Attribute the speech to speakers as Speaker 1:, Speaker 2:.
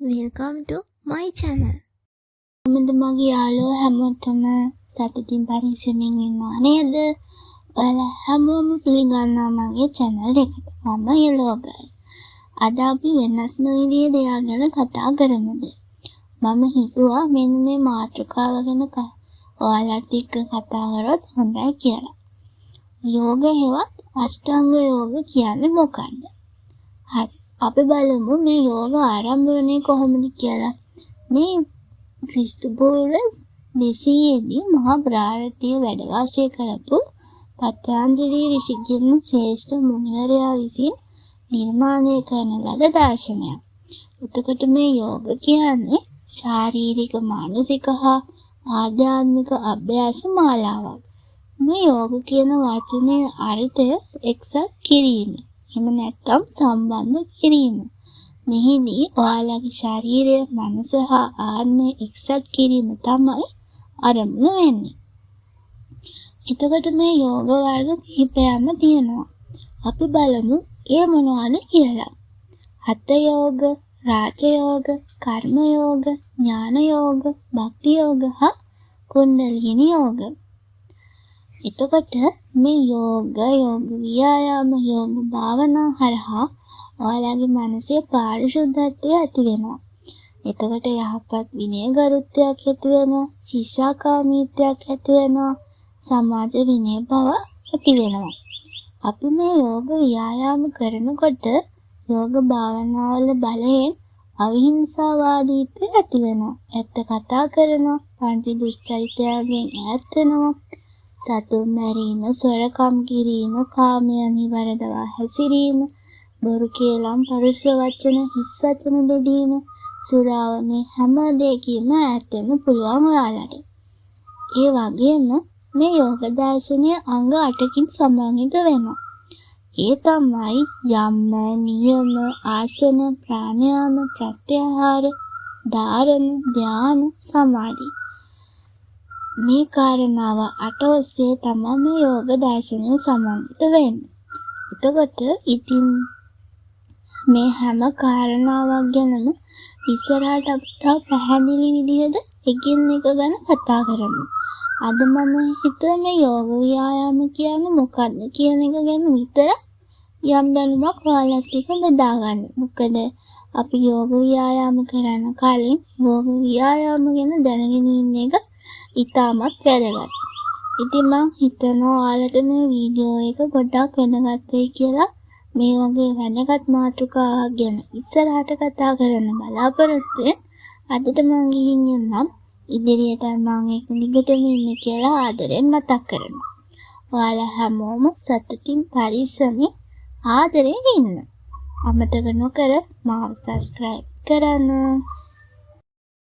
Speaker 1: Welcome to my channel.
Speaker 2: මොකද මගේ යාළුවෝ හැමෝටම සතුටින් පරිස්සමින් ඉන්නවා නේද? ඔයාලා හැමෝම පිළිගන්නවා මගේ channel එකට. මම yellow girl. අද අපි වෙනස්ම විදිහේ දෙයක් ගැන කතා කරමුද? මම හිතුවා මෙන්න මේ මාතෘකාව ගැන ඔයාලත් එක්ක කතා කරොත් හොඳයි කියලා. යෝග හෙවත් අෂ්ටාංග යෝග කියන්නේ මොකක්ද? හරි. අපි බලමු මේ යෝග ආරම්භ වෙන්නේ කොහොමද කියලා. මේ ක්‍රිස්තු පූර්ව 200 දී මහා භාරතීය වැඩ වාසය කරපු පතංජලි ඍෂි කියන ශ්‍රේෂ්ඨ මුනිවරයා විසින් නිර්මාණය කරන ලද දර්ශනයක්. එතකොට මේ යෝග කියන්නේ ශාරීරික මානසික හා ආධ්‍යාත්මික අභ්‍යාස මාලාවක්. මේ යෝග කියන වචනේ අර්ථය එක්සත් කිරීම. එහෙම නැත්නම් සම්බන්ධ කිරීම. මෙහිදී ඔයාලගේ ශරීරය, මනස හා ආත්මය එක්සත් කිරීම තමයි අරමුණ වෙන්නේ. එතකොට මේ යෝග වර්ග කිහිපයක්ම තියෙනවා. අපි බලමු ඒ මොනවාද කියලා. හත යෝග, රාජ යෝග, කර්ම යෝග, ඥාන යෝග, භක්ති යෝග හා කුණ්ඩලිනි යෝග. එතකොට මේ යෝග ව්‍යායාම, යෝග භාවනා හරහා ඔයාලගේ මනසේ පාරිශුද්ධත්වය ඇති වෙනවා. එතකොට යහපත් විනයගරුත්වයක් ඇති වෙනවා, ශිෂ්‍යාකාමීත්වයක් ඇති වෙනවා, සමාජ විනය බව ඇති වෙනවා. අපි මේ යෝග ව්‍යායාම කරනකොට යෝග භාවනාවල බලයෙන් අවිහිංසාවාදීත්වය ඇති වෙනවා. ඇත්ත කතා කරනවා, පංච දුෂ්චරිතයන්ගෙන් ඈත් වෙනවා. සතුන් මැරීම, සොරකම් කිරීම, කාමයන්හි වරදවා හැසිරීම, බොරු කේලම්, පරුෂ වචන, හිස් වචන දෙදීම, සුරාව, මේ හැම දෙයකින්ම ඈත් වෙන්න පුළුවන් ඔයාලට. ඒ වගේම මේ යෝග දර්ශනය අංග 8කින් සමන්විත වෙනවා. ඒ තමයි යම්ම, නියම, ආසන, ප්‍රාණයාම, ප්‍රත්‍යාහාර, ධාරණ, ධ්‍යාන, සමාධි. මේ කාරණාව 8 ඔස්සේ තමයි මේ යෝග දර්ශනය සමන්විත වෙන්නේ. එතකොට ඉතින් මේ හැම කාරණාවක් ගැනම ඉස්සරහට අපි තව පැහැදිලි විදිහට එකින් එක ගැන කතා කරමු. අද මම හිතුවා මේ යෝග ව්‍යායාම කියන්නේ මොකක්ද කියන එක ගැන විතර යම් දැනුමක් ඔයාලත් එක්ක බෙදා ගන්න. මොකද අපි යෝග ව්‍යායාම කරන කලින් යෝග ව්‍යායාම ගැන දැනගෙන ඉන්න එක ඉතාමත් වැදගත්. ඉතින් මම හිතනවා ඔයාලට මේ වීඩියෝ එක ගොඩක් වෙනගත් වෙයි කියලා. මේ වගේ වැදගත් මාතෘකාවක් ගැන ඉස්සරහට කතා කරන්න බලාපොරොත්තු වෙන. අදට මම ගිහින් එන්නම්. ඉදිරියට මම ඒක දිගටම ඉන්න කියලා ආදරෙන් මතක් කරනවා. ඔයාලා හැමෝම සතුටින් පරිස්සමෙන් ආදරෙන් ඉන්න. අමතක නොකර මාව subscribe කරන්න.